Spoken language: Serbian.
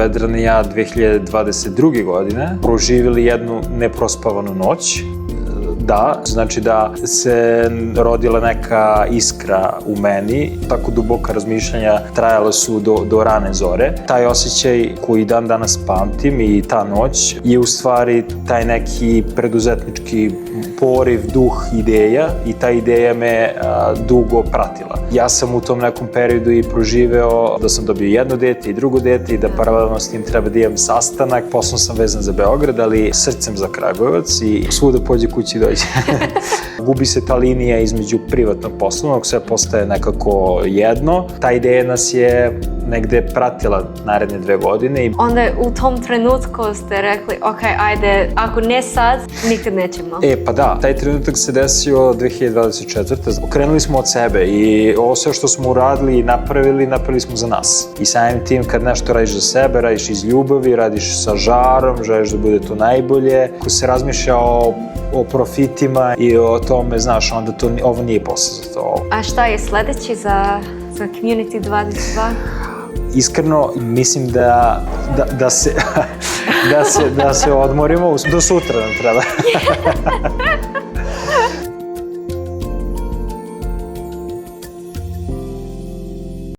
Vedrana i ja 2022. godine proživjeli jednu neprospavanu noć. Da, znači da se rodila neka iskra u meni, tako duboka razmišljanja trajala su do rane zore. Taj osjećaj koji dan danas pamtim i ta noć je u stvari taj neki preduzetnički poriv, duh ideja i ta ideja me dugo pratila. Ja sam u tom nekom periodu i proživeo da sam dobio jedno dete i drugo dete i da paralelno s tim treba da imam sastanak. Posledno sam vezan za Beograd, ali srcem za Kragujevac i svuda pođe kući dođe. Gubi se ta linija između privatnog poslovnog, sve postaje nekako jedno. Ta ideja nas je negde pratila naredne 2 godine. Onda u tom trenutku ste rekli, ok, ajde, ako ne sad, nikad nećemo. Pa da, taj trenutak se desio 2024. Okrenuli smo od sebe i ovo sve što smo uradili i napravili smo za nas. I samim tim kad nešto radiš za sebe, radiš iz ljubavi, radiš sa žarom, želiš da bude to najbolje. Ako se razmišlja o profitima i o tome, znaš, onda ovo nije posao za to. A šta je sledeći za Community 22? Iskreno, mislim da se odmorimo. Do sutra nam treba.